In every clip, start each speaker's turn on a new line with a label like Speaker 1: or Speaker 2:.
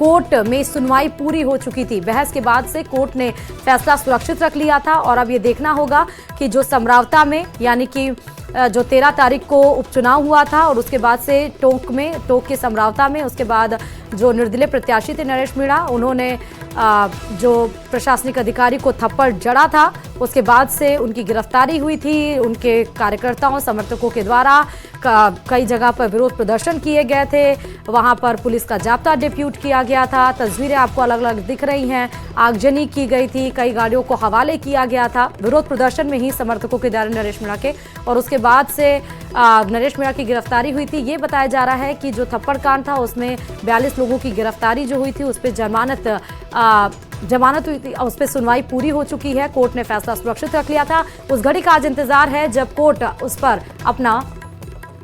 Speaker 1: Court में सुनवाई पूरी हो चुकी थी। बहस के बाद से कोर्ट ने फैसला सुरक्षित रख लिया था और अब ये देखना होगा कि जो समरावता में यानी कि जो 13 तारीख को उपचुनाव हुआ था और उसके बाद से टोंक के समरावता में उसके बाद जो निर्दलीय प्रत्याशी थे नरेश मीणा, उन्होंने जो प्रशासनिक अधिकारी को थप्पड़ जड़ा था, उसके बाद से उनकी गिरफ्तारी हुई थी। उनके कार्यकर्ताओं समर्थकों के द्वारा कई जगह पर विरोध प्रदर्शन किए गए थे, वहां पर पुलिस का जाब्ता डिप्यूट किया गया था। तस्वीरें आपको अलग अलग दिख रही हैं, आगजनी की गई थी, कई गाड़ियों को हवाले किया गया था विरोध प्रदर्शन में ही समर्थकों के द्वारा नरेश मीणा के, और उसके बाद से नरेश मीणा की गिरफ्तारी हुई थी। ये बताया जा रहा है कि जो थप्पड़ कांड था उसमें 42 लोगों की गिरफ्तारी जो हुई थी, उस पर जमानत हुई थी, उस पर सुनवाई पूरी हो चुकी है। कोर्ट ने फैसला सुरक्षित रख लिया था। उस घड़ी का आज इंतजार है जब कोर्ट उस पर अपना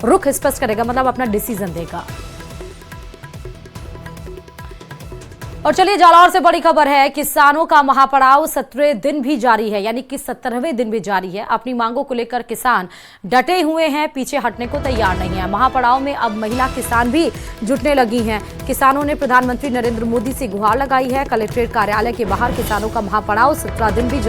Speaker 1: रुख स्पष्ट करेगा, मतलब अपना डिसीजन देगा। और चलिए जालौर से बड़ी खबर है, किसानों का महापड़ाव 17वें दिन भी जारी है, यानी कि 17वें दिन भी जारी है। अपनी मांगों को लेकर किसान डटे हुए हैं, पीछे हटने को तैयार नहीं है। महापड़ाव में अब महिला किसान भी जुटने लगी हैं। किसानों ने प्रधानमंत्री नरेंद्र मोदी से गुहार लगाई है। कलेक्ट्रेट कार्यालय के बाहर किसानों का महापड़ाव 17 दिन भी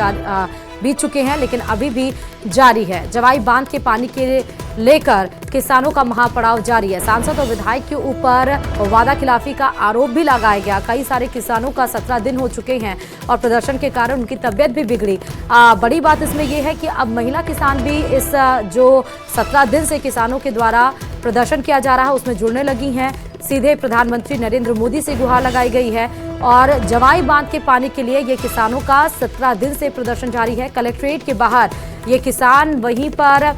Speaker 1: बीत चुके हैं, लेकिन अभी भी जारी है। जवाई बांध के पानी के लेकर किसानों का महापड़ाव जारी है। सांसद और विधायक के ऊपर वादा खिलाफी का आरोप भी लगाया गया। कई सारे किसानों का 17 दिन हो चुके हैं और प्रदर्शन के कारण उनकी तबीयत भी बिगड़ी। बड़ी बात इसमें यह है कि अब महिला किसान भी इस जो 17 दिन से किसानों के द्वारा प्रदर्शन किया जा रहा है उसमें जुड़ने लगी हैं। सीधे प्रधानमंत्री नरेंद्र मोदी से गुहार लगाई गई है और जवाई बांध के पानी के लिए ये किसानों का 17 दिन से प्रदर्शन जारी है। कलेक्ट्रेट के बाहर ये किसान वहीं पर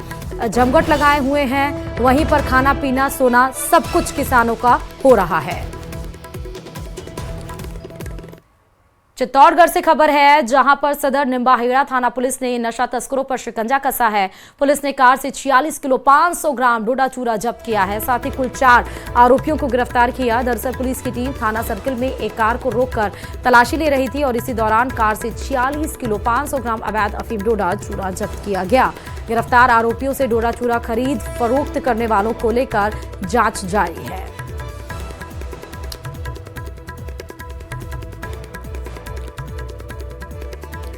Speaker 1: जमघट लगाए हुए हैं, वहीं पर खाना पीना सोना सब कुछ किसानों का हो रहा है। चित्तौड़गढ़ से खबर है, जहां पर सदर निम्बाहेड़ा थाना पुलिस ने नशा तस्करों पर शिकंजा कसा है। पुलिस ने कार से 46 किलो 500 ग्राम डोडा चूरा जब्त किया है, साथ ही कुल 4 आरोपियों को गिरफ्तार किया। दरअसल पुलिस की टीम थाना सर्किल में एक कार को रोककर तलाशी ले रही थी और इसी दौरान कार से 46 किलो 500 ग्राम अवैध अफीम डोडा चूरा जब्त किया गया। गिरफ्तार आरोपियों से डोडा चूरा खरीद फरोख्त करने वालों को लेकर जांच जारी है।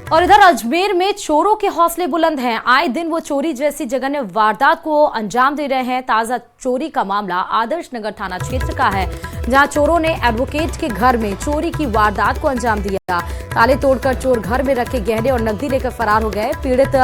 Speaker 1: और इधर अजमेर में चोरों के हौसले बुलंद हैं। आए दिन वो चोरी जैसी जघन्य वारदात को अंजाम दे रहे हैं। ताजा चोरी का मामला आदर्श नगर थाना क्षेत्र का है, जहां चोरों ने एडवोकेट के घर में चोरी की वारदात को अंजाम दिया। ताले तोड़कर चोर घर में रखे गहने और नकदी लेकर फरार हो गए। पीड़ित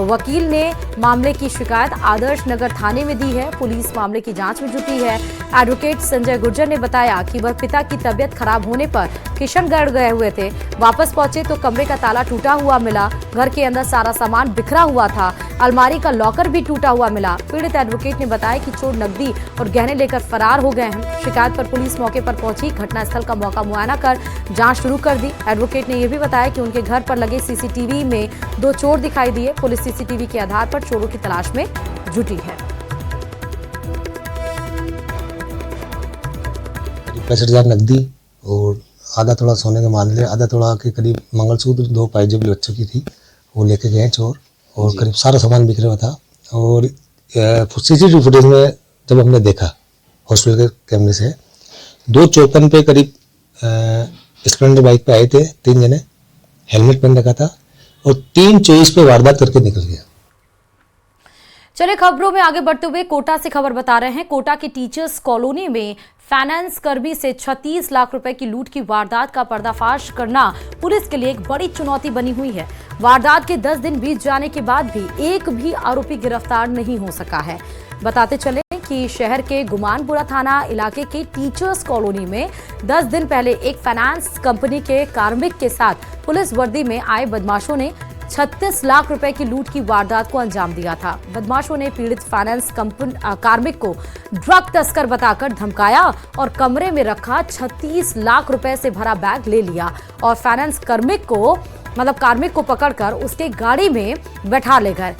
Speaker 1: वकील ने मामले की शिकायत आदर्श नगर थाने में दी है। पुलिस मामले की जांच में जुटी है। एडवोकेट संजय गुर्जर ने बताया कि वह पिता की तबीयत खराब होने पर किशनगढ़ गए हुए थे। वापस पहुंचे तो कमरे का ताला टूटा हुआ मिला। घर के अंदर सारा सामान बिखरा हुआ था। अलमारी का लॉकर भी टूटा हुआ मिला। पीड़ित एडवोकेट ने बताया कि चोर नकदी और गहने लेकर फरार हो गए हैं। शिकायत पर पुलिस मौके पर पहुंची, घटनास्थल का मौका मुआयना कर जांच शुरू कर दी। एडवोकेट ने यह भी बताया कि उनके घर पर लगे सीसीटीवी में 2 चोर दिखाई दिए। पुलिस सीसीटीवी के आधार पर चोरों की तलाश में जुटी है।
Speaker 2: 65,000 नकदी और आधा तोड़ा सोने के मान लिया, आधा तोड़ा के करीब मंगलसूत्र, 2 पायजेब बच्चों की थी, वो लेके गए चोर और करीब सारा सामान बिखरा हुआ था। और सीसीटीवी फुटेज में जब हमने देखा हॉस्पिटल के कैमरे से, 2:54 पे करीब स्प्लेंडर बाइक पे आए थे 3 जने, हेलमेट पहन रखा था और 3:24 पे वारदात करके निकल गया।
Speaker 1: चलिए खबरों में आगे बढ़ते हुए कोटा से खबर बता रहे हैं। कोटा की टीचर्स कॉलोनी में फाइनेंस कर्मी से 36 लाख रुपए की लूट की वारदात का पर्दाफाश करना पुलिस के लिए एक बड़ी चुनौती बनी हुई है। वारदात के 10 दिन बीत जाने के बाद भी एक भी आरोपी गिरफ्तार नहीं हो सका है। बताते चले कि शहर के गुमानपुरा थाना इलाके के टीचर्स कॉलोनी में 10 दिन पहले एक फाइनेंस कंपनी के कार्मिक के साथ पुलिस वर्दी में आए बदमाशों ने 36 लाख रुपए की लूट की वारदात को अंजाम दिया था। बदमाशों ने पीड़ित फाइनेंस कार्मिक को ड्रग तस्कर बताकर धमकाया और कमरे में रखा 36 लाख रुपए से भरा बैग ले लिया और फाइनेंस कार्मिक को पकड़कर उसके गाड़ी में बैठा ले गए।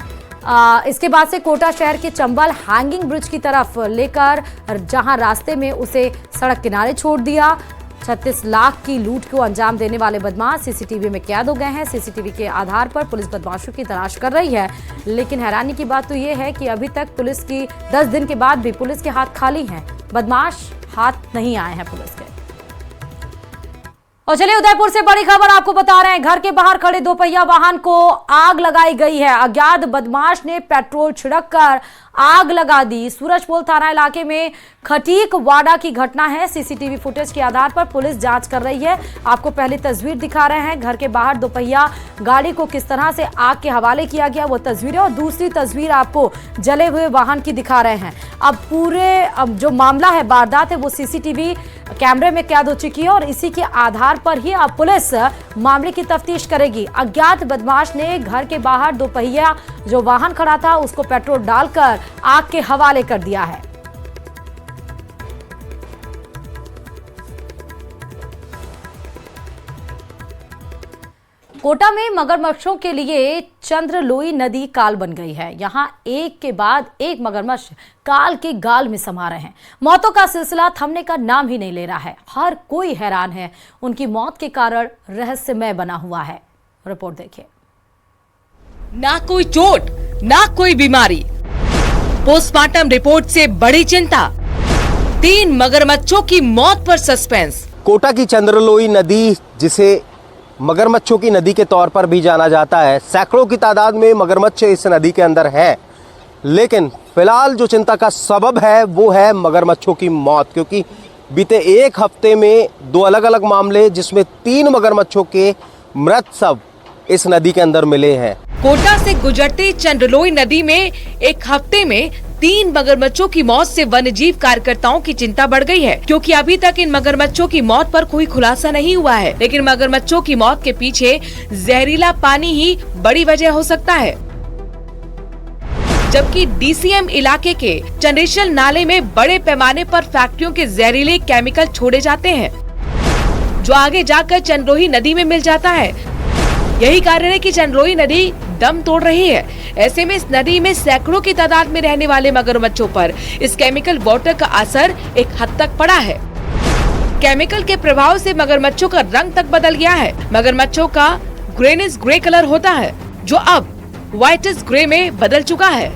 Speaker 1: इसके बाद से कोटा शहर के चंबल हैंगिंग ब्रिज की तरफ लेकर जहां रास्ते में उसे सड़क किनारे छोड़ दिया। 36 लाख की लूट को अंजाम देने वाले बदमाश सीसीटीवी में कैद हो गए हैं। सीसीटीवी के आधार पर पुलिस बदमाशों की तलाश कर रही है, लेकिन हैरानी की बात तो यह है कि अभी तक पुलिस की 10 दिन के बाद भी पुलिस के हाथ खाली हैं। बदमाश हाथ नहीं आए हैं पुलिस के। और चलिए उदयपुर से बड़ी खबर आपको बता रहे हैं। घर के बाहर खड़े दोपहिया वाहन को आग लगाई गई है। अज्ञात बदमाश ने पेट्रोल छिड़ककर आग लगा दी। सूरजपोल थाना इलाके में खटीक वाड़ा की घटना है। सीसीटीवी फुटेज के आधार पर पुलिस जांच कर रही है। आपको पहली तस्वीर दिखा रहे हैं, घर के बाहर दोपहिया गाड़ी को किस तरह से आग के हवाले किया गया वो तस्वीरें, और दूसरी तस्वीर आपको जले हुए वाहन की दिखा रहे हैं। अब जो मामला है, वारदात है, वो सीसीटीवी कैमरे में कैद हो चुकी है और इसी के आधार पर ही अब पुलिस मामले की तफ्तीश करेगी। अज्ञात बदमाश ने घर के बाहर दोपहिया जो वाहन खड़ा था उसको पेट्रोल डालकर आग के हवाले कर दिया है। कोटा में मगरमच्छों के लिए चंद्रलोई नदी काल बन गई है। यहां एक के बाद एक मगरमच्छ काल के गाल में समा रहे हैं। मौतों का सिलसिला थमने का नाम ही नहीं ले रहा है। हर कोई हैरान है। उनकी मौत के कारण रहस्यमय बना हुआ है। रिपोर्ट देखिए।
Speaker 3: ना कोई चोट, ना कोई बीमारी। पोस्टमार्टम रिपोर्ट से बड़ी चिंता। 3 मगरमच्छों की मौत पर सस्पेंस।
Speaker 4: कोटा की चंद्रलोई नदी, जिसे मगरमच्छों की नदी के तौर पर भी जाना जाता है, सैकड़ों की तादाद में मगरमच्छ इस नदी के अंदर हैं। लेकिन फिलहाल जो चिंता का सबब है वो है मगरमच्छों की मौत, क्योंकि बीते एक हफ्ते में 2 अलग अलग मामले जिसमें 3 मगरमच्छों के मृत शव इस नदी के अंदर मिले हैं।
Speaker 3: कोटा से गुजरती चंद्रलोई नदी में एक हफ्ते में 3 मगरमच्छों की मौत से वन्यजीव कार्यकर्ताओं की चिंता बढ़ गई है, क्योंकि अभी तक इन मगरमच्छों की मौत पर कोई खुलासा नहीं हुआ है। लेकिन मगरमच्छों की मौत के पीछे जहरीला पानी ही बड़ी वजह हो सकता है। जबकि डीसीएम इलाके के चंद्रेशल नाले में बड़े पैमाने पर फैक्ट्रियों के जहरीले केमिकल छोड़े जाते हैं, जो आगे जाकर चंद्रोही नदी में मिल जाता है। यही कारण है कि चंद्रोही नदी दम तोड़ रही है। ऐसे में इस नदी में सैकड़ों की तादाद में रहने वाले मगरमच्छों पर इस केमिकल वाटर का असर एक हद तक पड़ा है। केमिकल के प्रभाव से मगरमच्छों का रंग तक बदल गया है। मगरमच्छों का ग्रेनिश ग्रे कलर होता है, जो अब व्हाइटिश ग्रे में बदल चुका है।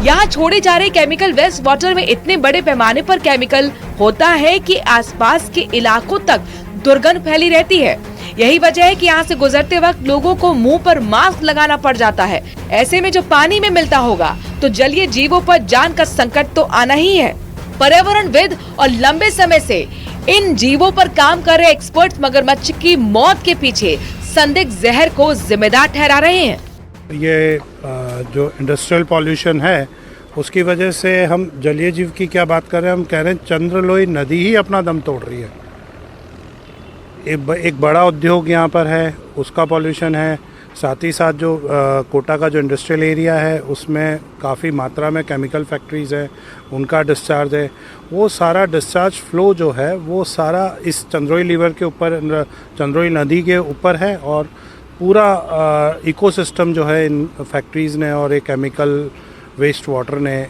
Speaker 3: यहाँ छोड़े जा रहे केमिकल वेस्ट वाटर में इतने बड़े पैमाने पर केमिकल होता है कि आसपास के इलाकों तक दुर्गंध फैली रहती है। यही वजह है कि यहाँ से गुजरते वक्त लोगों को मुंह पर मास्क लगाना पड़ जाता है। ऐसे में जो पानी में मिलता होगा तो जलीय जीवों पर जान का संकट तो आना ही है। पर्यावरणविद और लंबे समय से इन जीवों पर काम कर रहे एक्सपर्ट मगरमच्छ की मौत के पीछे संदिग्ध जहर को जिम्मेदार ठहरा रहे हैं।
Speaker 5: ये जो इंडस्ट्रियल पॉल्यूशन है उसकी वजह से हम जलीय जीव की क्या बात कर रहे हैं, हम कह रहे हैं चंद्रलोई नदी ही अपना दम तोड़ रही है। एक बड़ा उद्योग यहाँ पर है, उसका पॉल्यूशन है। साथ ही साथ जो कोटा का जो इंडस्ट्रियल एरिया है उसमें काफ़ी मात्रा में केमिकल फैक्ट्रीज़ है, उनका डिस्चार्ज है। वो सारा डिस्चार्ज फ्लो जो है वो सारा इस चंद्रोई रिवर के ऊपर, चंद्रोई नदी के ऊपर है, और पूरा इकोसिस्टम जो है इन फैक्ट्रीज़ ने और एक केमिकल वेस्ट वाटर ने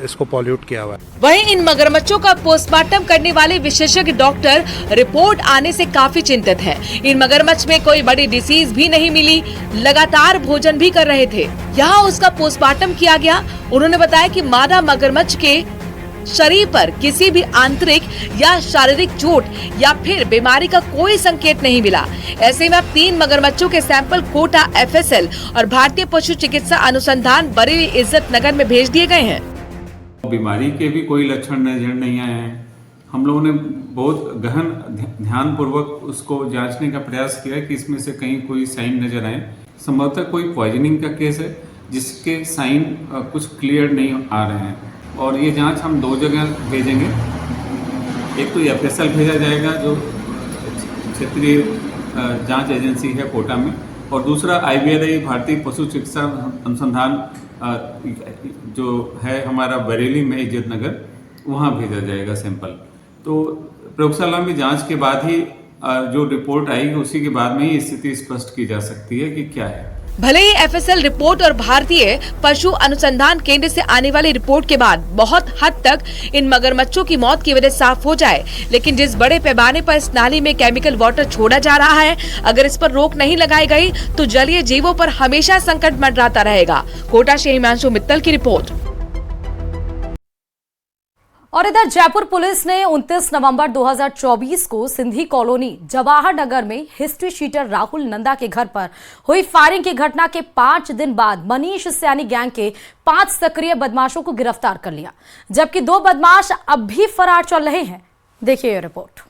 Speaker 5: इसको पॉल्यूट किया हुआ है।
Speaker 3: वहीं इन मगरमच्छों का पोस्टमार्टम करने वाले विशेषज्ञ डॉक्टर रिपोर्ट आने से काफी चिंतित हैं। इन मगरमच्छ में कोई बड़ी डिसीज भी नहीं मिली, लगातार भोजन भी कर रहे थे। यहाँ उसका पोस्टमार्टम किया गया। उन्होंने बताया कि मादा मगरमच्छ के शरीर पर किसी भी आंतरिक या शारीरिक चोट या फिर बीमारी का कोई संकेत नहीं मिला। ऐसे में अब 3 मगरमच्छों के सैंपल कोटा एफएसएल और भारतीय पशु चिकित्सा अनुसंधान बरेली इज्जत नगर में भेज दिए गए हैं।
Speaker 6: बीमारी के भी कोई लक्षण नजर नहीं आए हैं। हम लोगों ने बहुत गहन ध्यान पूर्वक उसको जांचने का प्रयास किया कि इसमें से कहीं कोई साइन नजर आए। संभवतः कोई पॉइजनिंग का केस है जिसके साइन कुछ क्लियर नहीं आ रहे हैं, और ये जांच हम 2 जगह भेजेंगे। एक तो एफएसएल भेजा जाएगा जो क्षेत्रीय जांच एजेंसी है कोटा में, और दूसरा IVRI भारतीय पशु चिकित्सा अनुसंधान जो है हमारा बरेली में इज्जत नगर, वहाँ भेजा जाएगा सैंपल। तो प्रयोगशाला में जांच के बाद ही जो रिपोर्ट आएगी उसी के बाद में ही स्थिति स्पष्ट की जा सकती है कि क्या है।
Speaker 3: भले ही एफएसएल रिपोर्ट और भारतीय पशु अनुसंधान केंद्र से आने वाली रिपोर्ट के बाद बहुत हद तक इन मगरमच्छों की मौत की वजह साफ हो जाए, लेकिन जिस बड़े पैमाने पर इस नाली में केमिकल वाटर छोड़ा जा रहा है, अगर इस पर रोक नहीं लगाई गई तो जलीय जीवों पर हमेशा संकट मंडराता रहेगा। कोटा से हिमांशु मित्तल की रिपोर्ट।
Speaker 1: और इधर जयपुर पुलिस ने 29 नवंबर 2024 को सिंधी कॉलोनी जवाहर नगर में हिस्ट्री शीटर राहुल नंदा के घर पर हुई फायरिंग की घटना के 5 दिन बाद मनीष सैनी गैंग के 5 सक्रिय बदमाशों को गिरफ्तार कर लिया, जबकि 2 बदमाश अब भी फरार चल रहे हैं। देखिए ये report.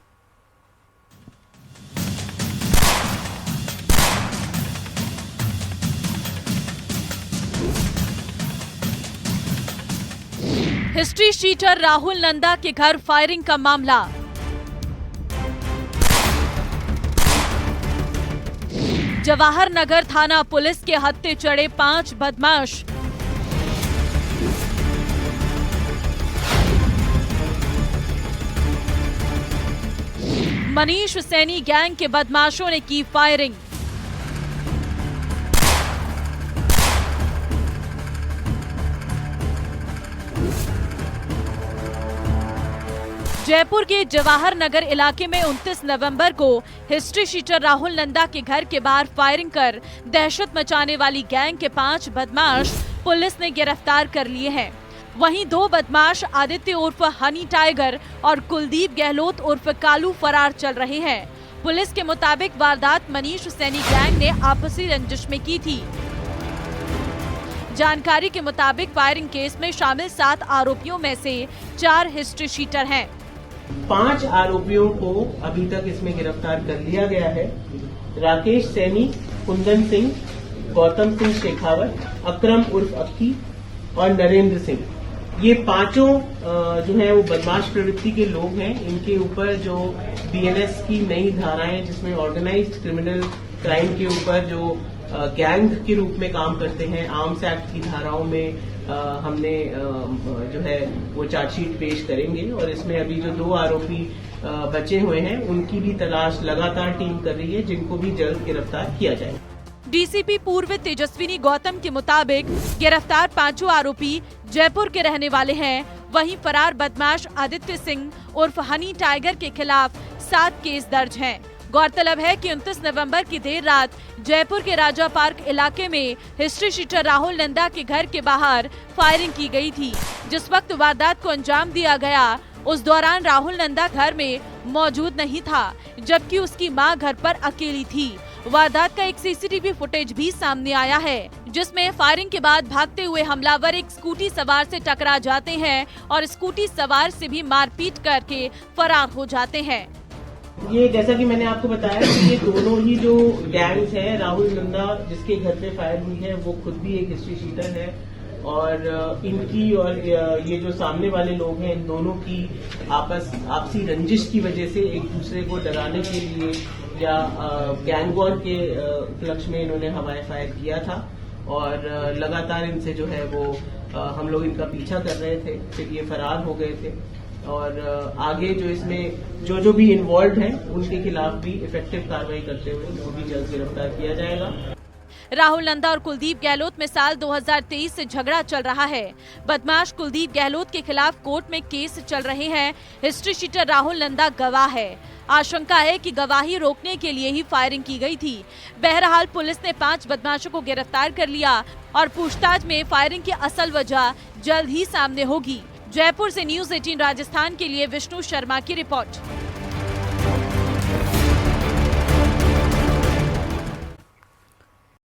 Speaker 7: History sheeter Rahul Nanda के घर फायरिंग का मामला। जवाहर नगर थाना पुलिस के हत्थे चढ़े 5 बदमाश। मनीष सैनी गैंग के बदमाशों ने की फायरिंग। जयपुर के जवाहर नगर इलाके में 29 नवंबर को हिस्ट्री शीटर राहुल नंदा के घर के बाहर फायरिंग कर दहशत मचाने वाली गैंग के 5 बदमाश पुलिस ने गिरफ्तार कर लिए हैं। वहीं 2 बदमाश आदित्य उर्फ हनी टाइगर और कुलदीप गहलोत उर्फ कालू फरार चल रहे हैं। पुलिस के मुताबिक वारदात मनीष सैनी गैंग ने आपसी रंजिश में की थी। जानकारी के मुताबिक फायरिंग केस में शामिल 7 आरोपियों में से 4 हिस्ट्री शीटर हैं।
Speaker 8: 5 आरोपियों को अभी तक इसमें गिरफ्तार कर लिया गया है। राकेश सैनी, कुंदन सिंह, गौतम सिंह शेखावत, अकरम उर्फ अक्की और नरेंद्र सिंह, ये पांचों जो है वो बदमाश प्रवृत्ति के लोग हैं। इनके ऊपर जो बीएनएस की नई धाराएं, जिसमें ऑर्गेनाइज्ड क्रिमिनल क्राइम के ऊपर जो गैंग के रूप में काम करते हैं, आर्म्स एक्ट की धाराओं में हमने जो है वो चार्जशीट पेश करेंगे। और इसमें अभी जो 2 आरोपी बचे हुए हैं उनकी भी तलाश लगातार टीम कर रही है, जिनको भी जल्द गिरफ्तार किया जाए।
Speaker 7: डीसीपी पूर्व तेजस्विनी गौतम के मुताबिक गिरफ्तार 5 आरोपी जयपुर के रहने वाले हैं। वहीं फरार बदमाश आदित्य सिंह उर्फ हनी टाइगर के खिलाफ 7 केस दर्ज हैं। गौरतलब है कि 29 नवंबर की देर रात जयपुर के राजा पार्क इलाके में हिस्ट्री शीटर राहुल नंदा के घर के बाहर फायरिंग की गई थी। जिस वक्त वारदात को अंजाम दिया गया उस दौरान राहुल नंदा घर में मौजूद नहीं था, जबकि उसकी मां घर पर अकेली थी। वारदात का एक सीसीटीवी फुटेज भी सामने आया है, जिसमें फायरिंग के बाद भागते हुए हमलावर एक स्कूटी सवार से टकरा जाते हैं और स्कूटी सवार से भी मारपीट करके फरार हो जाते हैं।
Speaker 8: ये जैसा कि मैंने आपको बताया कि ये दोनों ही जो गैंग्स हैं, राहुल नंदा जिसके घर पे फायर हुई है वो खुद भी एक हिस्ट्री शीटर है, और इनकी और ये जो सामने वाले लोग हैं, इन दोनों की आपसी रंजिश की वजह से एक दूसरे को डराने के लिए या गैंग वॉर के उपलक्ष्य में इन्होंने हवाई फायर किया था। और लगातार इनसे जो है वो हम लोग इनका पीछा कर रहे थे, फिर ये फरार हो गए थे। और आगे जो इसमें जो भी इन्वॉल्व हैं उनके खिलाफ भी इफेक्टिव कार्रवाई करते हुए उनको भी जल्द गिरफ्तार किया जाएगा।
Speaker 7: राहुल नंदा और कुलदीप गहलोत में साल 2023 से झगड़ा चल रहा है। बदमाश कुलदीप गहलोत के खिलाफ कोर्ट में केस चल रहे हैं। हिस्ट्री शीटर राहुल नंदा गवाह है। आशंका है कि गवाही रोकने के लिए ही फायरिंग की गई थी। बहरहाल पुलिस ने 5 बदमाशों को गिरफ्तार कर लिया और पूछताछ में फायरिंग की असल वजह जल्द ही सामने होगी। जयपुर से न्यूज़ 18 राजस्थान के लिए विष्णु शर्मा की रिपोर्ट।